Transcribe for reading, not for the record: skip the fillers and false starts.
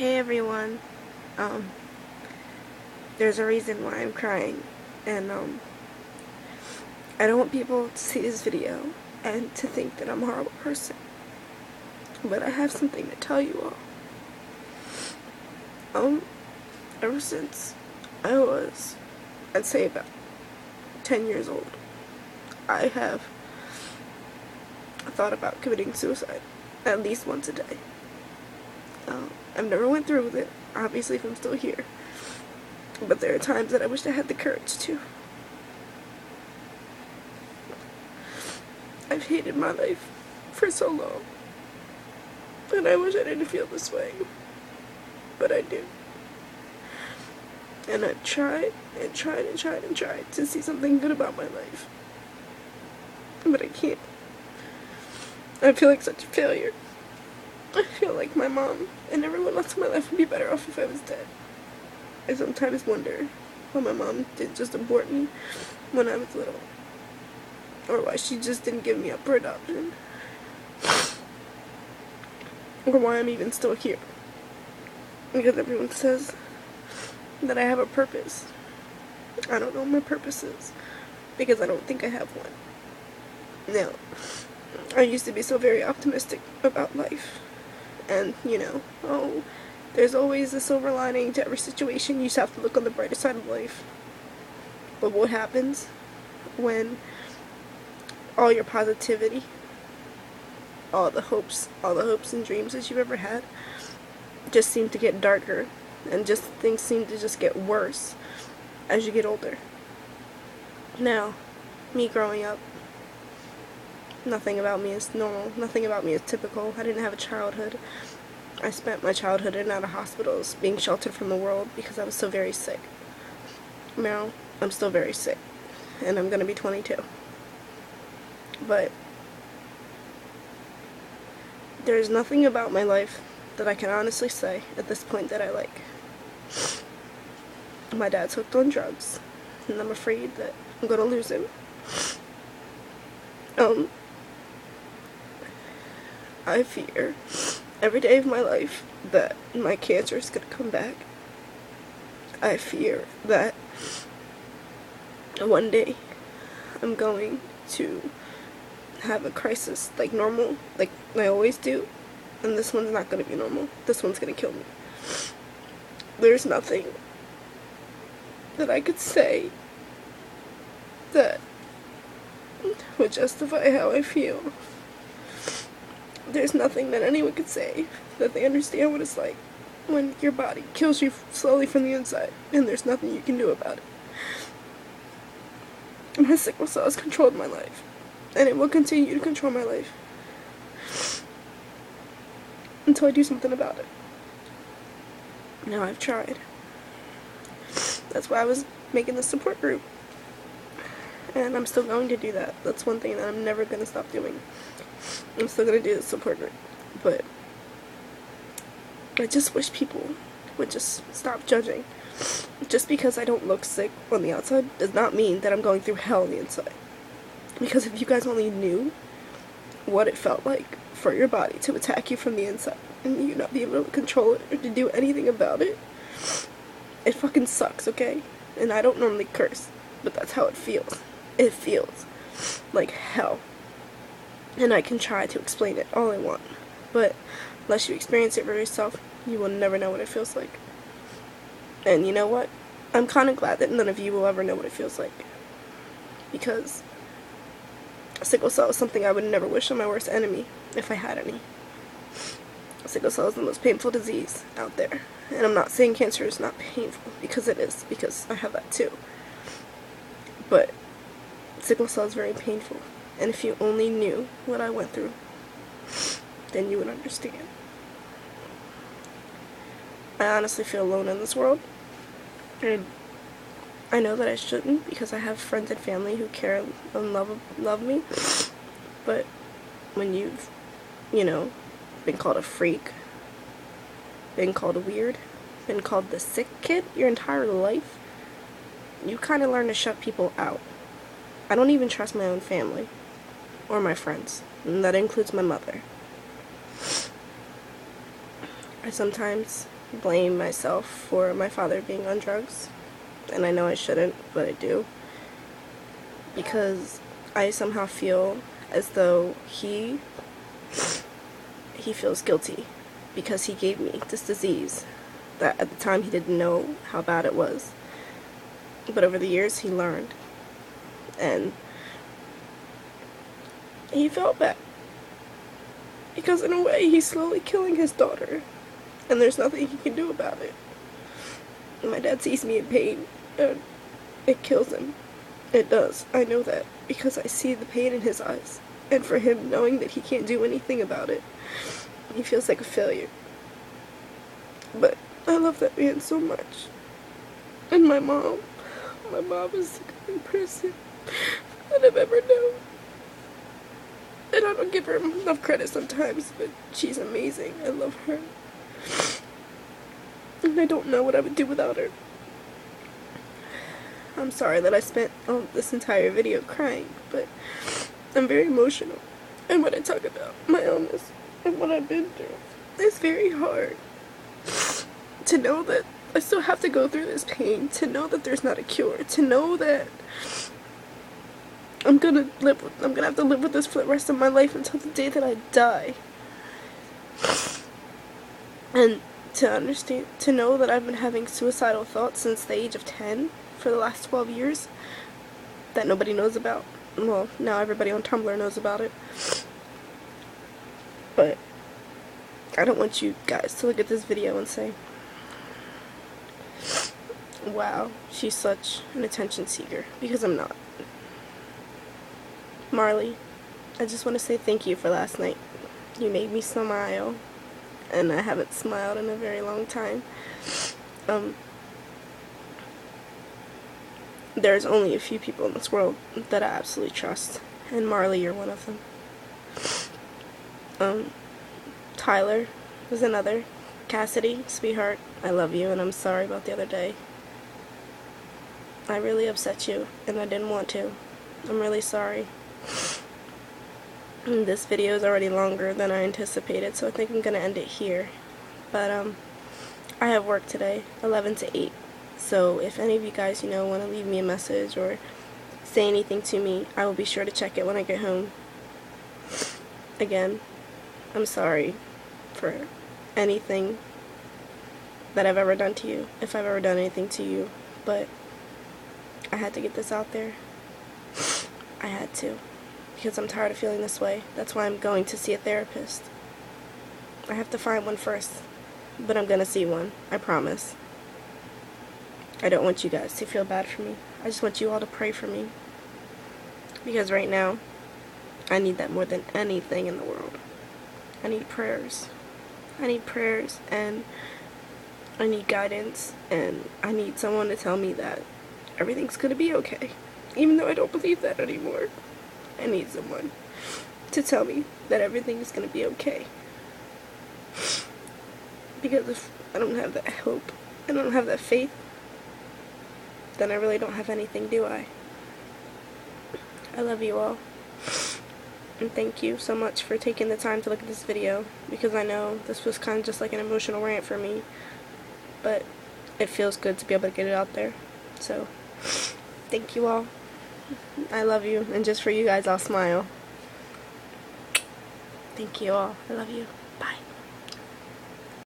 Hey everyone. There's a reason why I'm crying, and I don't want people to see this video and to think that I'm a horrible person. But I have something to tell you all. Ever since I was, I'd say about 10 years old, I have thought about committing suicide at least once a day. I've never went through with it, obviously, if I'm still here. But there are times that I wish I had the courage to. I've hated my life for so long, and I wish I didn't feel this way, but I do. And I've tried and tried and tried and tried to see something good about my life, but I can't. I feel like such a failure. I feel like my mom and everyone else in my life would be better off if I was dead. I sometimes wonder why my mom didn't just abort me when I was little, or why she just didn't give me up for adoption, or why I'm even still here. Because everyone says that I have a purpose. I don't know what my purpose is, because I don't think I have one. Now, I used to be so very optimistic about life, and there's always a silver lining to every situation. You just have to look on the brighter side of life. But what happens when all your positivity, all the hopes and dreams that you've ever had just seem to get darker, and just things seem to just get worse as you get older? Now, me growing up, nothing about me is normal, nothing about me is typical. I didn't have a childhood. I spent my childhood in and out of hospitals, being sheltered from the world because I was so very sick. Now, I'm still very sick, and I'm gonna be 22. But there's nothing about my life that I can honestly say at this point that I like. My dad's hooked on drugs, and I'm afraid that I'm gonna lose him. I fear every day of my life that my cancer is gonna come back. I fear that one day I'm going to have a crisis like normal, like I always do, and this one's not gonna be normal. This one's gonna kill me. There's nothing that I could say that would justify how I feel. There's nothing that anyone could say that they understand what it's like when your body kills you slowly from the inside, and there's nothing you can do about it. My sickle cell has controlled my life, and it will continue to control my life until I do something about it. Now, I've tried. That's why I was making this support group, and I'm still going to do that. That's one thing that I'm never going to stop doing. I'm still going to do the support group, but I just wish people would just stop judging. Just because I don't look sick on the outside does not mean that I'm going through hell on the inside. Because if you guys only knew what it felt like for your body to attack you from the inside and you not be able to control it or to do anything about it, it fucking sucks, okay? And I don't normally curse, but that's how it feels. It feels like hell. And I can try to explain it all I want, but unless you experience it for yourself, you will never know what it feels like. And you know what? I'm kind of glad that none of you will ever know what it feels like, because sickle cell is something I would never wish on my worst enemy, if I had any. Sickle cell is the most painful disease out there, and I'm not saying cancer is not painful, because it is, because I have that too. But sickle cell is very painful, and if you only knew what I went through, then you would understand. I honestly feel alone in this world, and I know that I shouldn't, because I have friends and family who care and love me. But when you've, been called a freak, been called weird, been called the sick kid your entire life, you kind of learn to shut people out. I don't even trust my own family or my friends, and that includes my mother. I sometimes blame myself for my father being on drugs, and I know I shouldn't, but I do, because I somehow feel as though he feels guilty because he gave me this disease that at the time he didn't know how bad it was, but over the years he learned, and he felt bad because in a way he's slowly killing his daughter, and there's nothing he can do about it. My dad sees me in pain, and it kills him. It does. I know that because I see the pain in his eyes, and for him knowing that he can't do anything about it, he feels like a failure. But I love that man so much. And my mom is the kind person that I've ever known. And I don't give her enough credit sometimes, but she's amazing. I love her. And I don't know what I would do without her. I'm sorry that I spent this entire video crying, but I'm very emotional. And when I talk about my illness and what I've been through, it's very hard to know that I still have to go through this pain, to know that there's not a cure, to know that I'm gonna have to live with this for the rest of my life until the day that I die. And to know that I've been having suicidal thoughts since the age of 10 for the last 12 years that nobody knows about. Well, now everybody on Tumblr knows about it. But I don't want you guys to look at this video and say, wow, she's such an attention seeker, because I'm not. Marley, I just want to say thank you for last night. You made me smile, and I haven't smiled in a very long time. There's only a few people in this world that I absolutely trust, and Marley, you're one of them. Tyler was another. Cassidy, sweetheart, I love you, and I'm sorry about the other day. I really upset you, and I didn't want to. I'm really sorry. This video is already longer than I anticipated, so I think I'm gonna end it here. But I have work today, 11 to 8. So if any of you guys, want to leave me a message or say anything to me, I will be sure to check it when I get home. Again, I'm sorry for anything that I've ever done to you, if I've ever done anything to you, but I had to get this out there. I had to, because I'm tired of feeling this way. That's why I'm going to see a therapist. I have to find one first, but I'm gonna see one, I promise. I don't want you guys to feel bad for me. I just want you all to pray for me, because right now I need that more than anything in the world. I need prayers. I need prayers, and I need guidance, and I need someone to tell me that everything's gonna be okay, even though I don't believe that anymore. I need someone to tell me that everything is gonna be okay, because if I don't have that hope, I don't have that faith, then I really don't have anything, do I? I love you all, and thank you so much for taking the time to look at this video, because I know this was kind of just like an emotional rant for me, but it feels good to be able to get it out there. So thank you all. I love you, and just for you guys I'll smile. Thank you all. I love you.